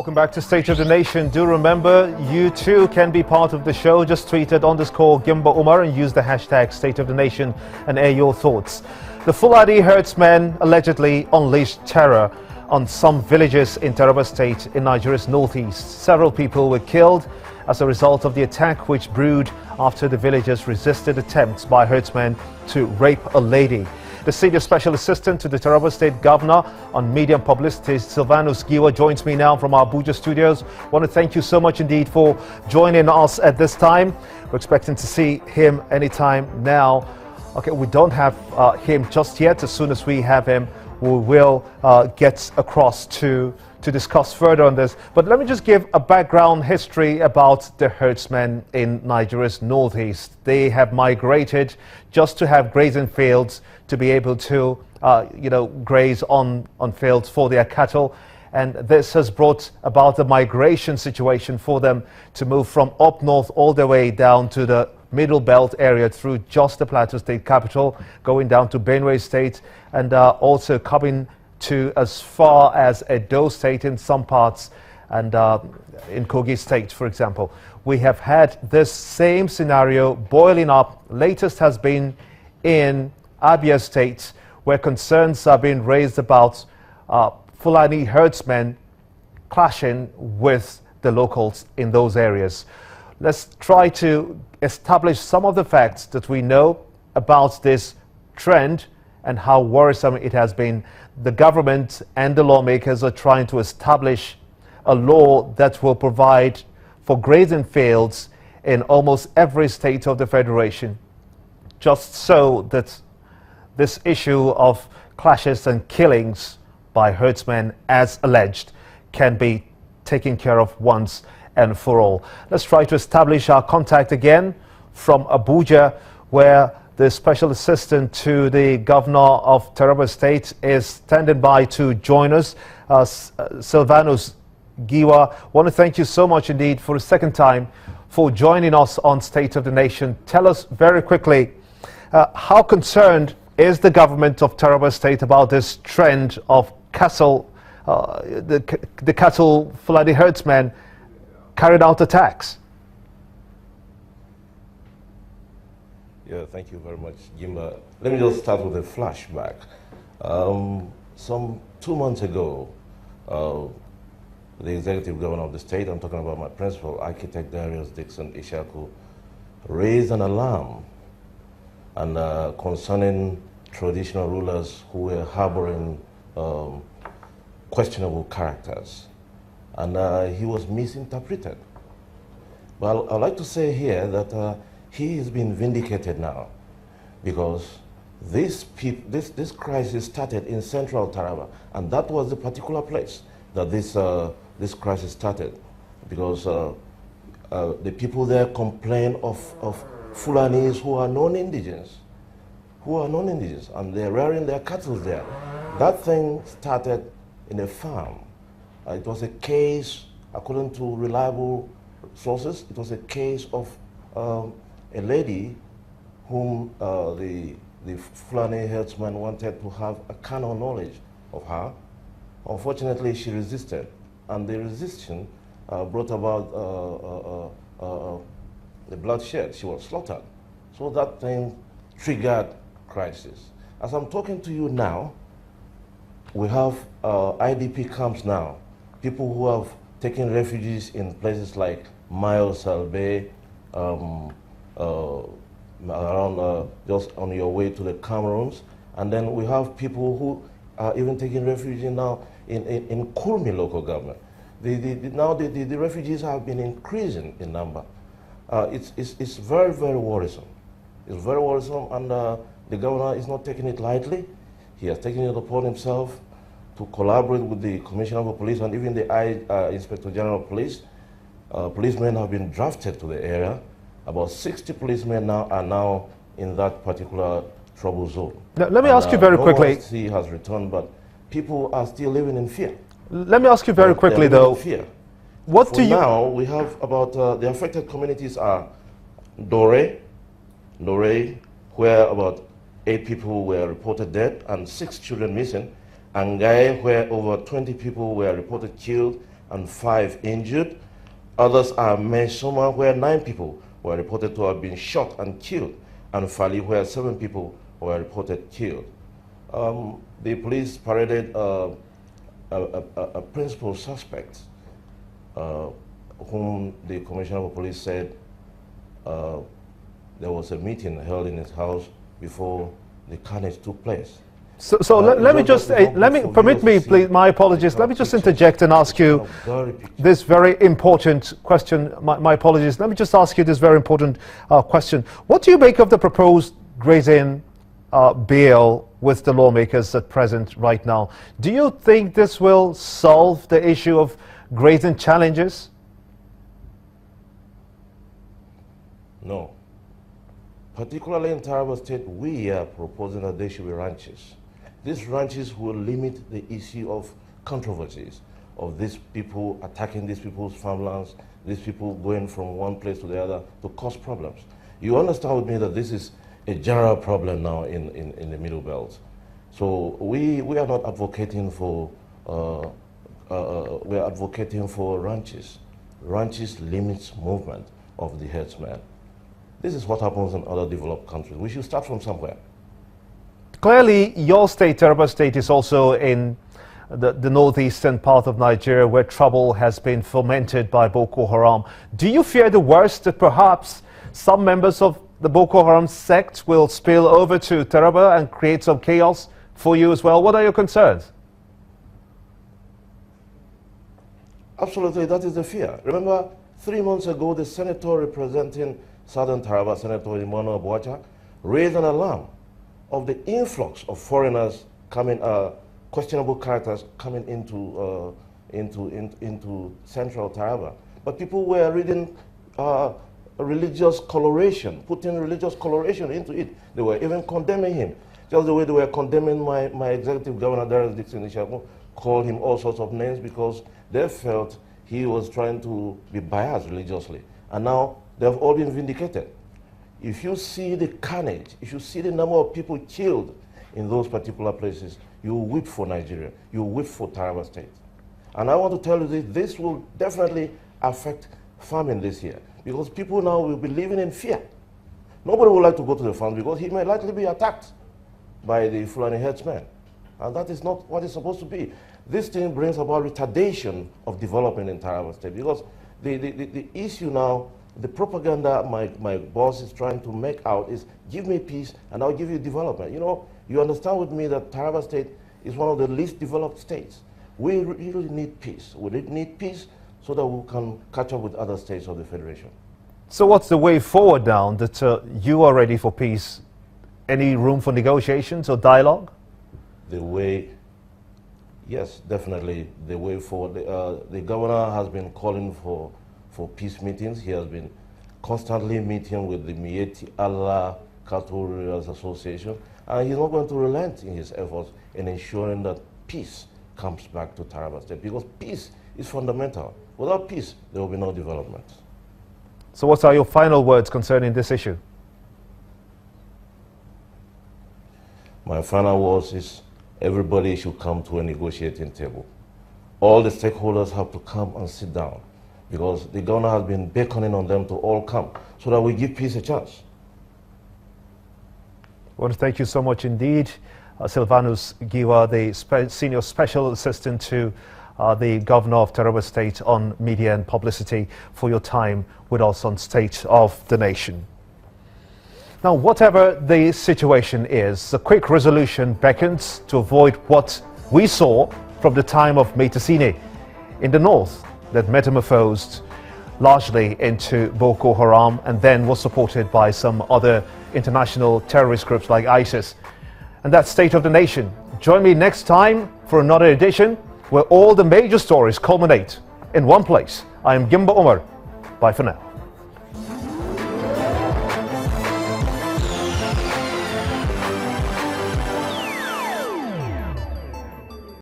Welcome back to State of the Nation. Do remember, you too can be part of the show. Just tweet at _Gimba Umar and use the hashtag State of the Nation and air your thoughts. The Fulani herdsmen allegedly unleashed terror on some villages in Taraba State in Nigeria's northeast. Several people were killed as a result of the attack, which brewed after the villagers resisted attempts by herdsmen to rape a lady. The Senior Special Assistant to the Taraba State Governor on Media and Publicity, Silvanus Giwa, joins me now from our Abuja studios. I want to thank you so much indeed for joining us at this time. We're expecting to see him anytime now. Okay, we don't have him just yet. As soon as we have him, we will get across to discuss further on this. But let me just give a background history about the herdsmen in Nigeria's northeast. They have migrated just to have grazing fields to be able to, graze on fields for their cattle. And this has brought about the migration situation for them to move from up north all the way down to the Middle Belt area through just the Plateau State capital, going down to Benue State, and also coming to as far as Edo State in some parts, and in Kogi State, for example. We have had this same scenario boiling up. Latest has been in Abia State, where concerns are being raised about Fulani herdsmen clashing with the locals in those areas. Let's try to establish some of the facts that we know about this trend and how worrisome it has been. The government and the lawmakers are trying to establish a law that will provide for grazing fields in almost every state of the Federation, just so that this issue of clashes and killings by herdsmen, as alleged, can be taken care of once and for all. Let's try to establish our contact again from Abuja, where the Special Assistant to the Governor of Taraba State is standing by to join us. Silvanus Giwa, I want to thank you so much indeed for a second time for joining us on State of the Nation. Tell us very quickly, how concerned is the government of Taraba State about this trend of cattle, the cattle Fulani herdsmen carried out attacks? Yeah, thank you very much, Gimba. Let me just start with a flashback. Some 2 months ago, the executive governor of the state, I'm talking about my principal, architect Darius Dixon Ishaku, raised an alarm and concerning traditional rulers who were harboring questionable characters. And he was misinterpreted. Well, I'd like to say here that he has been vindicated now, because this crisis started in central Taraba, and that was the particular place that this crisis started, because the people there complain of Fulanis who are non-indigenous, and they're rearing their cattle there. That thing started in a farm. It was a case, according to reliable sources, it was a case of a lady whom the Fulani herdsman wanted to have a carnal knowledge of her. Unfortunately, she resisted, and the resistance brought about the bloodshed. She was slaughtered. So that thing triggered crisis. As I'm talking to you now, we have IDP camps now, people who have taken refuges in places like Mayo Salbe, around just on your way to the Cameroons. And then we have people who are even taking refuge now in Kurmi local government. Now the refugees have been increasing in number. It's very, very worrisome. It's very worrisome, and the governor is not taking it lightly. He has taken it upon himself to collaborate with the Commissioner of Police and even the Inspector General of Police. Policemen have been drafted to the area. About 60 policemen are now in that particular trouble zone. Now, let me ask you very quickly. He has returned, but people are still living in fear. Let me ask you very quickly, though. Fear. What do you? Now we have about the affected communities are Dore, where about 8 people were reported dead and 6 children missing. Angai, where over 20 people were reported killed, and 5 injured. Others are Mensoma, where 9 people were reported to have been shot and killed, and Fali, where 7 people were reported killed. The police paraded a principal suspect, whom the Commissioner of Police said there was a meeting held in his house before the carnage took place. So let me just, permit me, please, my apologies, let me just interject and ask you this very important question. My apologies, let me just ask you this very important question. What do you make of the proposed grazing bill with the lawmakers at present right now? Do you think this will solve the issue of grazing challenges? No. Particularly in Taraba State, we are proposing that there should be ranches. These ranches will limit the issue of controversies, of these people attacking these people's farmlands, these people going from one place to the other to cause problems. You understand with me that this is a general problem now in the Middle Belt. So we are not advocating for, we are advocating for ranches. Ranches limits movement of the herdsmen. This is what happens in other developed countries. We should start from somewhere. Clearly, your state, Taraba State, is also in the northeastern part of Nigeria where trouble has been fomented by Boko Haram. Do you fear the worst, that perhaps some members of the Boko Haram sect will spill over to Taraba and create some chaos for you as well? What are your concerns? Absolutely, that is the fear. Remember, 3 months ago, the senator representing Southern Taraba, Senator Emmanuel Boacha, raised an alarm of the influx of foreigners coming, questionable characters coming into central Taraba. But people were reading religious coloration, putting religious coloration into it. They were even condemning him. Just the way they were condemning my executive governor, Darius Dixon Ishaku, called him all sorts of names because they felt he was trying to be biased religiously. And now they have all been vindicated. If you see the carnage, if you see the number of people killed in those particular places, you weep for Nigeria, you weep for Taraba State. And I want to tell you this will definitely affect farming this year, because people now will be living in fear. Nobody would like to go to the farm because he may likely be attacked by the Fulani herdsmen. And that is not what it's supposed to be. This thing brings about retardation of development in Taraba State, because the issue now, the propaganda my boss is trying to make out is, give me peace and I'll give you development. You know, you understand with me that Taraba State is one of the least developed states. We really need peace. We need peace so that we can catch up with other states of the Federation. So what's the way forward now that you are ready for peace? Any room for negotiations or dialogue? The way, yes, definitely the way forward. The governor has been calling for peace meetings. He has been constantly meeting with the Mieti Allah Cattle Rearers Association, and he's not going to relent in his efforts in ensuring that peace comes back to Taraba State, because peace is fundamental. Without peace, there will be no development. So what are your final words concerning this issue? My final words is, everybody should come to a negotiating table. All the stakeholders have to come and sit down, because the governor has been beckoning on them to all come so that we give peace a chance. I want to thank you so much indeed, Silvanus Giwa, the Senior Special Assistant to the Governor of Taraba State on Media and Publicity, for your time with us on State of the Nation. Now, whatever the situation is, a quick resolution beckons to avoid what we saw from the time of Metasine in the north, that metamorphosed largely into Boko Haram and then was supported by some other international terrorist groups like ISIS. And that's State of the Nation. Join me next time for another edition where all the major stories culminate in one place. I am Gimba Umar. Bye for now.